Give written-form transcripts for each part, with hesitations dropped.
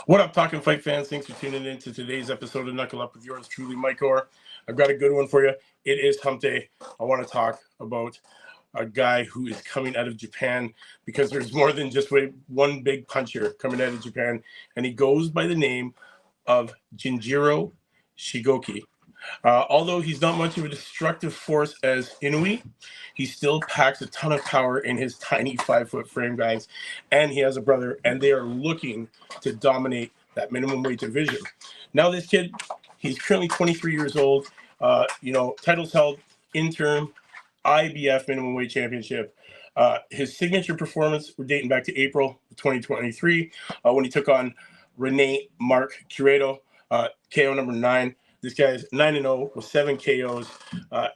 What up, Talkin Fight fans? Thanks for tuning in to today's episode of Knuckle Up with yours truly, Mike Orr. I've got a good one for you. It is Hump Day. I want to talk about a guy who is coming out of Japan because there's more than just one big puncher coming out of Japan, and he goes by the name of Ginjiro Shigeoka. Although he's not much of a destructive force as Inoue, he still packs a ton of power in his tiny 5-foot frame, guys. And he has a brother, and they are looking to dominate that minimum weight division. Now, this kid, he's currently 23 years old. Titles held interim IBF minimum weight championship. His signature performance, we're dating back to April 2023, when he took on Rene Mark Curedo, KO number 9. This guy's 9-0 with 7 KOs.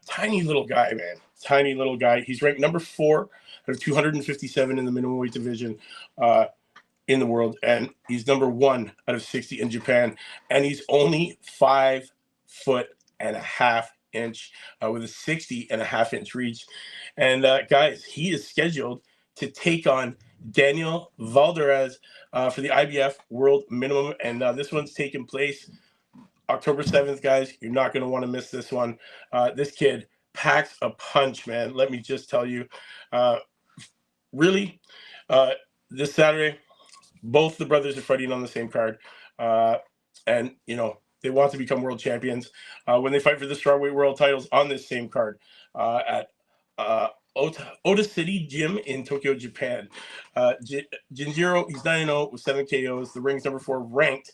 Tiny little guy, man. Tiny little guy. He's ranked number 4 out of 257 in the minimum weight division in the world, and he's number 1 out of 60 in Japan. And he's only 5'1.5" with a 60.5-inch reach. And guys, he is scheduled to take on Daniel Valladares for the IBF World Minimum, and this one's taking place October 7th, guys. You're not going to want to miss this one. This kid packs a punch, man. Let me just tell you. This Saturday, both the brothers are fighting on the same card. And, they want to become world champions when they fight for the strawweight world titles on this same card at Ota City Gym in Tokyo, Japan. Ginjiro, he's 9-0 with 7 KOs. The ring's number 4 ranked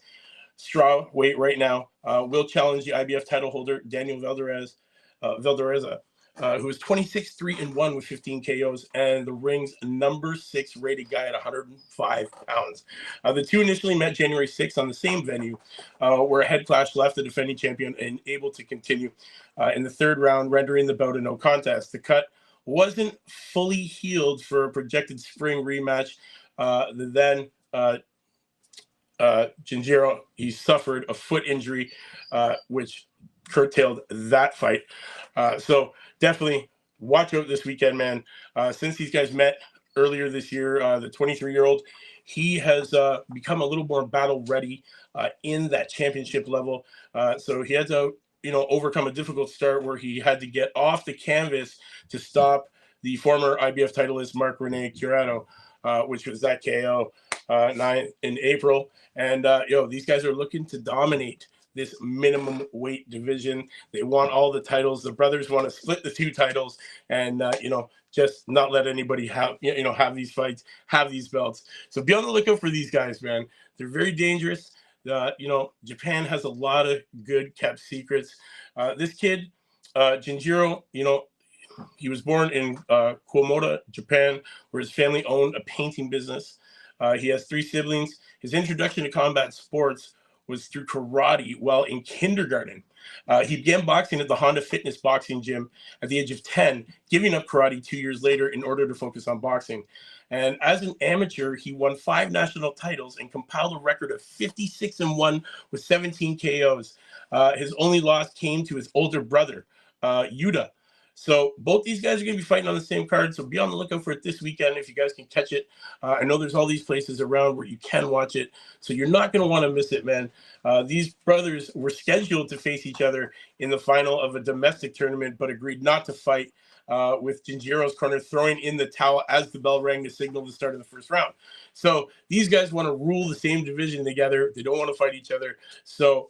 straw weight right now, will challenge the IBF title holder Daniel Valladares, who is 26-3-1 with 15 KOs, and the ring's number 6 rated guy at 105 pounds. The two initially met January 6th on the same venue, where a head clash left the defending champion unable to continue in the third round, rendering the bout a no contest. The cut wasn't fully healed for a projected spring rematch. Ginjiro, he suffered a foot injury, which curtailed that fight. So definitely watch out this weekend, man. Since these guys met earlier this year, the 23-year-old, he has become a little more battle ready in that championship level. So he had to, overcome a difficult start where he had to get off the canvas to stop the former IBF titleist Mark Rene Curedo, which was that KO 9 in April. And these guys are looking to dominate this minimum weight division. They want all the titles. The brothers want to split the 2 titles and just not let anybody have these fights, have these belts. So be on the lookout for these guys, man. They're very dangerous. Japan has a lot of good kept secrets. This kid, Ginjiro, he was born in Kumamoto, Japan, where his family owned a painting business. He has 3 siblings. His introduction to combat sports was through karate while in kindergarten. He began boxing at the Honda Fitness boxing gym at the age of 10, giving up karate 2 years later in order to focus on boxing. And as an amateur, he won 5 national titles and compiled a record of 56-1 with 17 KOs. His only loss came to his older brother, Yuta. So both these guys are going to be fighting on the same card, so be on the lookout for it this weekend if you guys can catch it. I know there's all these places around where you can watch it, so you're not going to want to miss it, man. These brothers were scheduled to face each other in the final of a domestic tournament, but agreed not to fight, with Ginjiro's corner throwing in the towel as the bell rang to signal the start of the first round. So these guys want to rule the same division together. They don't want to fight each other. So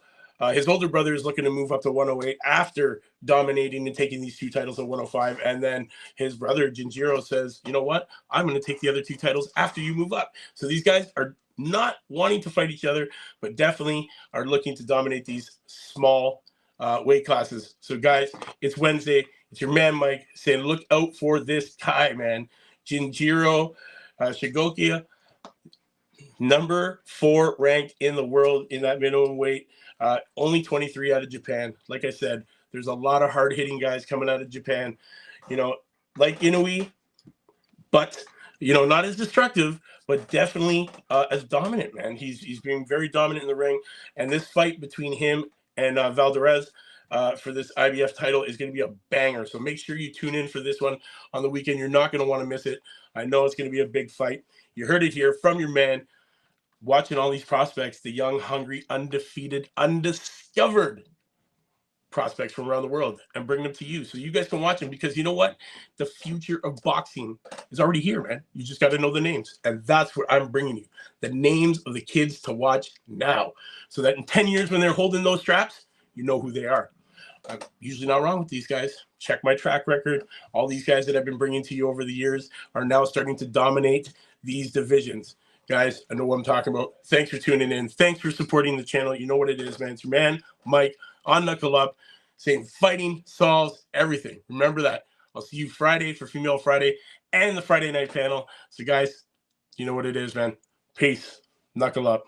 his older brother is looking to move up to 108 after dominating and taking these 2 titles at 105. And then his brother, Ginjiro, says, you know what? I'm going to take the other 2 titles after you move up. So these guys are not wanting to fight each other, but definitely are looking to dominate these small weight classes. So, guys, it's Wednesday. It's your man, Mike, saying look out for this guy, man. Ginjiro Shigeoka, number 4 ranked in the world in that minimum weight. Only 23 out of Japan. Like I said, there's a lot of hard-hitting guys coming out of Japan, like Inoue, but, not as destructive, but definitely as dominant, man. He's being very dominant in the ring. And this fight between him and Valladares for this IBF title is going to be a banger. So make sure you tune in for this one on the weekend. You're not going to want to miss it. I know it's going to be a big fight. You heard it here from your man. watching all these prospects, the young, hungry, undefeated, undiscovered prospects from around the world, and bring them to you so you guys can watch them, because you know what? The future of boxing is already here, man. You just got to know the names, and that's what I'm bringing you, the names of the kids to watch now, so that in 10 years when they're holding those straps, you know who they are. I'm usually not wrong with these guys. Check my track record. All these guys that I've been bringing to you over the years are now starting to dominate these divisions. Guys, I know what I'm talking about. Thanks for tuning in. Thanks for supporting the channel. You know what it is, man. It's your man, Mike, on Knuckle Up, saying fighting solves everything. Remember that. I'll see you Friday for Female Friday and the Friday night panel. So, guys, you know what it is, man. Peace. Knuckle Up.